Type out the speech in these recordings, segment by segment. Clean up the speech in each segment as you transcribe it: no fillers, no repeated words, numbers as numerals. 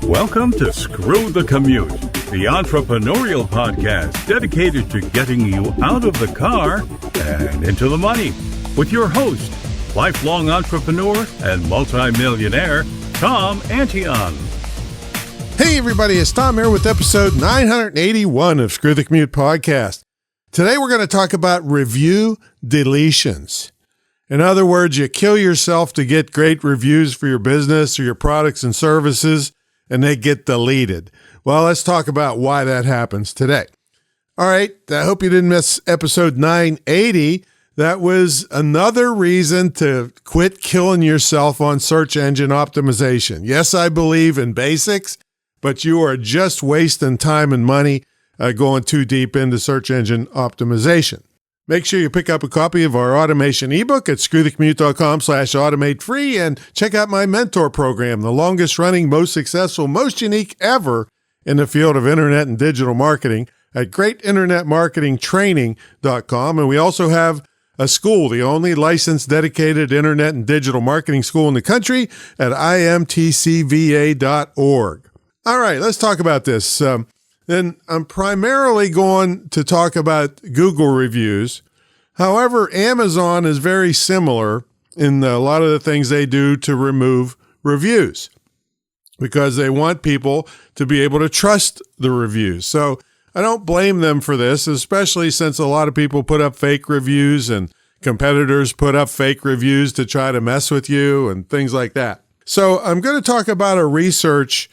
Welcome to Screw the Commute, the entrepreneurial podcast dedicated to getting you out of the car and into the money. With your host, lifelong entrepreneur and multimillionaire, Tom Antion. Hey everybody, it's Tom here with episode 981 of Screw the Commute podcast. Today we're going to talk about review deletions. In other words, you kill yourself to get great reviews for your business or your products and services, and they get deleted. Well, let's talk about why that happens today. All right, I hope you didn't miss episode 980. That was another reason to quit killing yourself on search engine optimization. Yes, I believe in basics, but you are just wasting time and money going too deep into search engine optimization. Make sure you pick up a copy of our automation ebook at screwthecommute.com/automate free and check out my mentor program, the longest running, most successful, most unique ever in the field of internet and digital marketing at greatinternetmarketingtraining.com. And we also have a school, the only licensed dedicated internet and digital marketing school in the country at imtcva.org. All right, let's talk about this. Then I'm primarily going to talk about Google reviews. However, Amazon is very similar in a lot of the things they do to remove reviews because they want people to be able to trust the reviews. So I don't blame them for this, especially since a lot of people put up fake reviews and competitors put up fake reviews to try to mess with you and things like that. So I'm going to talk about a research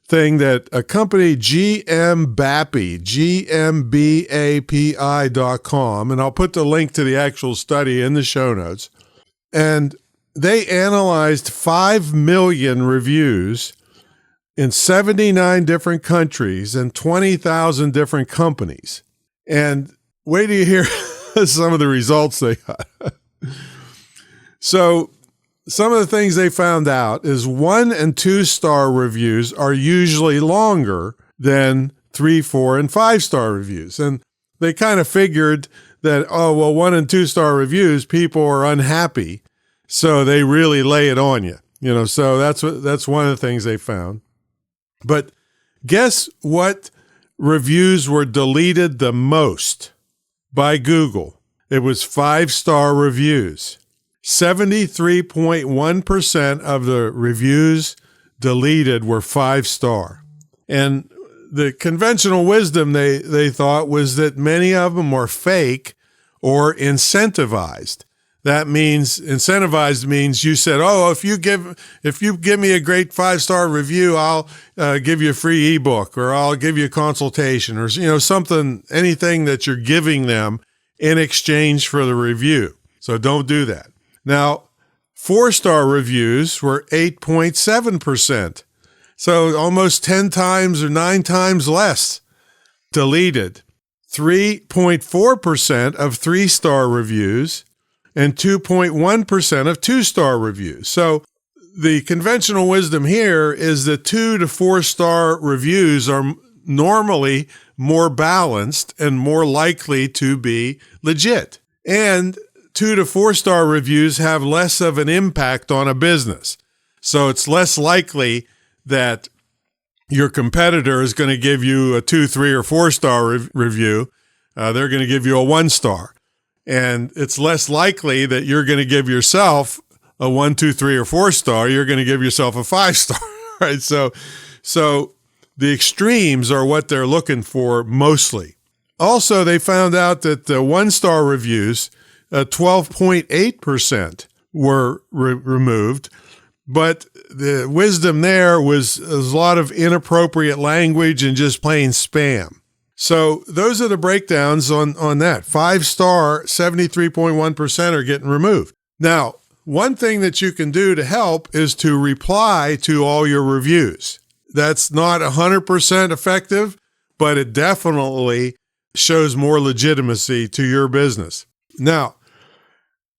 thing that a company, GMBAPI.com, and I'll put the link to the actual study in the show notes. And they analyzed 5 million reviews in 79 different countries and 20,000 different companies. And wait till you hear some of the results they got. So some of the things they found out is 1 and 2 star reviews are usually longer than 3, 4, and 5 star reviews. And they kind of figured that, 1 and 2 star reviews, people are unhappy. So they really lay it on you, so that's one of the things they found. But guess what reviews were deleted the most by Google? It was 5-star reviews. 73.1% of the reviews deleted were 5-star. And the conventional wisdom they thought was that many of them were fake or incentivized. That means incentivized means you said, if you give me a great 5-star review, I'll give you a free ebook or I'll give you a consultation or something, anything that you're giving them in exchange for the review. So don't do that. Now, 4-star reviews were 8.7%. So almost 10 times or 9 times less deleted. 3.4% of 3-star reviews and 2.1% of 2-star reviews. So the conventional wisdom here is that 2 to 4-star reviews are normally more balanced and more likely to be legit. And 2 to 4-star reviews have less of an impact on a business. So it's less likely that your competitor is going to give you a 2, 3, or 4-star review. They're going to give you a 1-star. And it's less likely that you're going to give yourself a 1, 2, 3, or 4-star. You're going to give yourself a 5-star, right? So the extremes are what they're looking for mostly. Also, they found out that the 1-star reviews, 12.8% were removed, but the wisdom there was a lot of inappropriate language and just plain spam. So those are the breakdowns on that. 5-star, 73.1% are getting removed. Now, one thing that you can do to help is to reply to all your reviews. That's not 100% effective, but it definitely shows more legitimacy to your business. Now,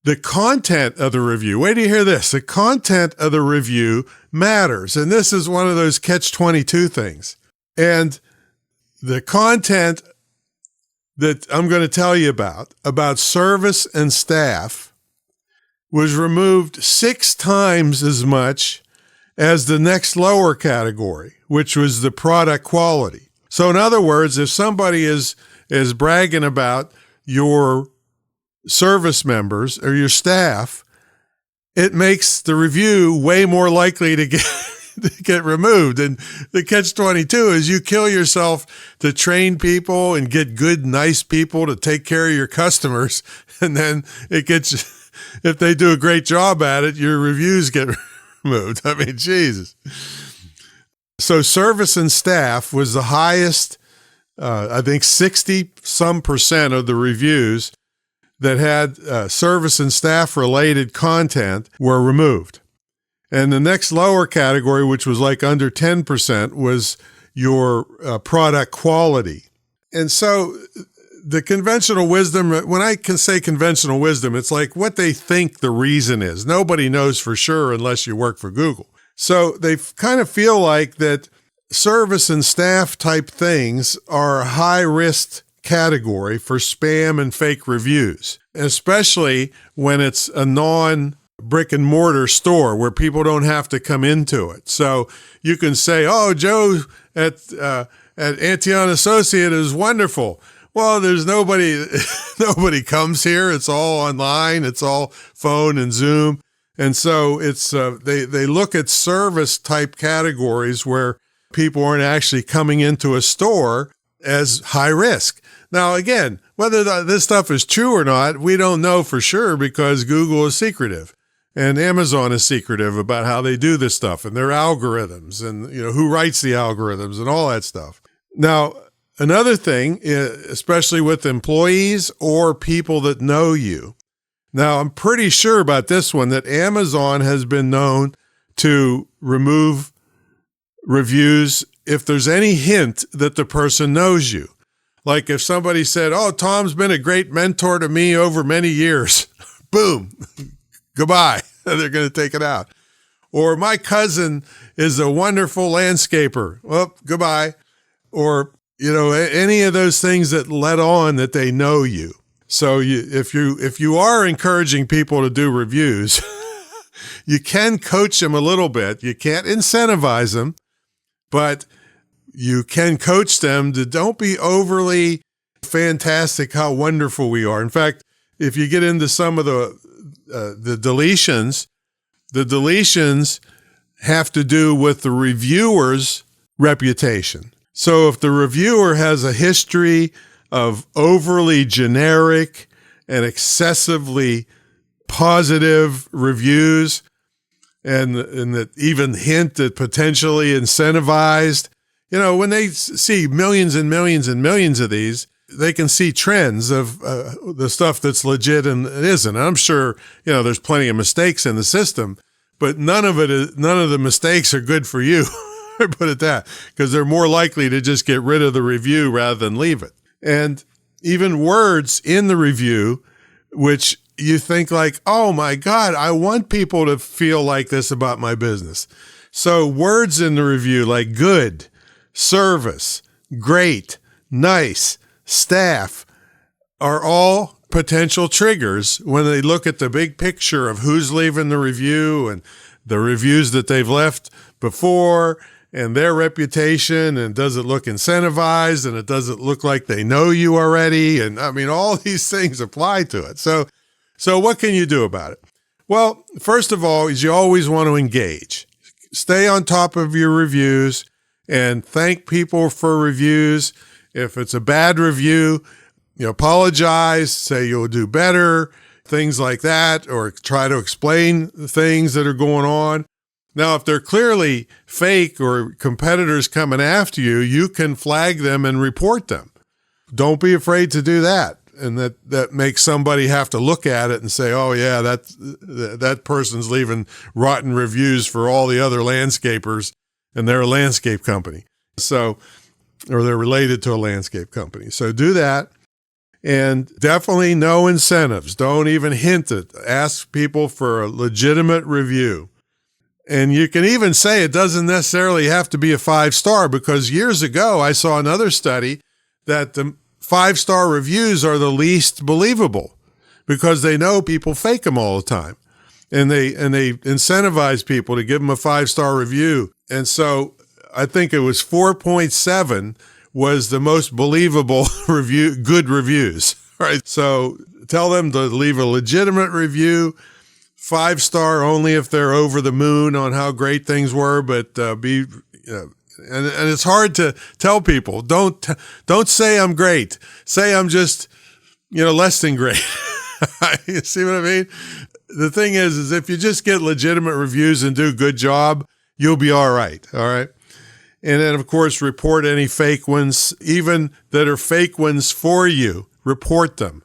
the content of the review, wait till you hear this. The content of the review matters. And this is one of those catch-22 things. And the content that I'm going to tell you about service and staff, was removed 6 times as much as the next lower category, which was the product quality. So in other words, if somebody is bragging about your service members or your staff, it makes the review way more likely to get removed. And the catch-22 is you kill yourself to train people and get good, nice people to take care of your customers. And then if they do a great job at it, your reviews get removed. I mean, Jesus. So service and staff was the highest, I think 60% of the reviews that had service and staff related content were removed. And the next lower category, which was like under 10%, was your product quality. And so the conventional wisdom, when I can say conventional wisdom, it's like what they think the reason is. Nobody knows for sure unless you work for Google. So they kind of feel like that service and staff type things are a high risk category for spam and fake reviews, especially when it's a non-brick and mortar store where people don't have to come into it. So you can say, oh, Joe at Antion Associate is wonderful. Well, there's nobody comes here. It's all online. It's all phone and Zoom. And so it's they look at service type categories where people aren't actually coming into a store as high risk. Now, again, whether this stuff is true or not, we don't know for sure because Google is secretive and Amazon is secretive about how they do this stuff and their algorithms and who writes the algorithms and all that stuff. Now, another thing, especially with employees or people that know you. Now, I'm pretty sure about this one that Amazon has been known to remove reviews if there's any hint that the person knows you. Like if somebody said, oh, Tom's been a great mentor to me over many years. Boom. Goodbye. They're going to take it out. Or my cousin is a wonderful landscaper. Well, goodbye. Or, any of those things that let on that they know you. So if you are encouraging people to do reviews, you can coach them a little bit. You can't incentivize them, but you can coach them to don't be overly fantastic how wonderful we are. In fact, if you get into some of the deletions have to do with the reviewer's reputation. So if the reviewer has a history of overly generic and excessively positive reviews and that even hint at potentially incentivized, when they see millions and millions and millions of these, they can see trends of the stuff that's legit and it isn't. And I'm sure, there's plenty of mistakes in the system, but none of the mistakes are good for you. Put it that, because they're more likely to just get rid of the review rather than leave it. And even words in the review, which you think like, oh my God, I want people to feel like this about my business. So words in the review like good, service, great, nice, staff are all potential triggers when they look at the big picture of who's leaving the review and the reviews that they've left before and their reputation, and does it look incentivized, and it doesn't look like they know you already, and I mean all these things apply to it. So what can you do about it? Well, first of all, is you always want to engage. Stay on top of your reviews and thank people for reviews. If it's a bad review, apologize, say you'll do better, things like that, or try to explain the things that are going on. Now, if they're clearly fake or competitors coming after you, you can flag them and report them. Don't be afraid to do that. And that makes somebody have to look at it and say, oh yeah, that person's leaving rotten reviews for all the other landscapers and they're a landscape company. Or they're related to a landscape company. So do that. And definitely no incentives. Don't even hint it. Ask people for a legitimate review. And you can even say it doesn't necessarily have to be a 5-star, because years ago I saw another study that the 5-star reviews are the least believable because they know people fake them all the time. and they incentivize people to give them a 5-star review. And so I think it was 4.7 was the most believable good reviews, right? So tell them to leave a legitimate review, 5-star only if they're over the moon on how great things were, but and it's hard to tell people, don't say I'm great. Say I'm just, less than great. You see what I mean? The thing is if you just get legitimate reviews and do a good job, you'll be all right. All right. And then, of course, report any fake ones, even that are fake ones for you. Report them.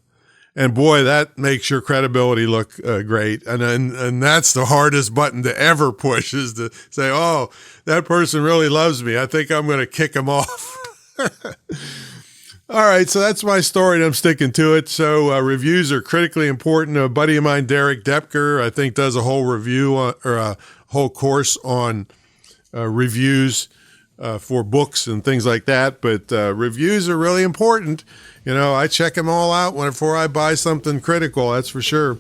And boy, that makes your credibility look great. And that's the hardest button to ever push, is to say, oh, that person really loves me. I think I'm going to kick him off. All right, so that's my story, and I'm sticking to it. So reviews are critically important. A buddy of mine, Derek Depker, I think does a whole review or a whole course on reviews for books and things like that. But reviews are really important. I check them all out before I buy something critical, that's for sure.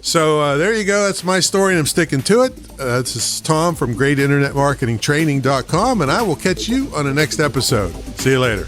So there you go. That's my story, and I'm sticking to it. This is Tom from GreatInternetMarketingTraining.com, and I will catch you on the next episode. See you later.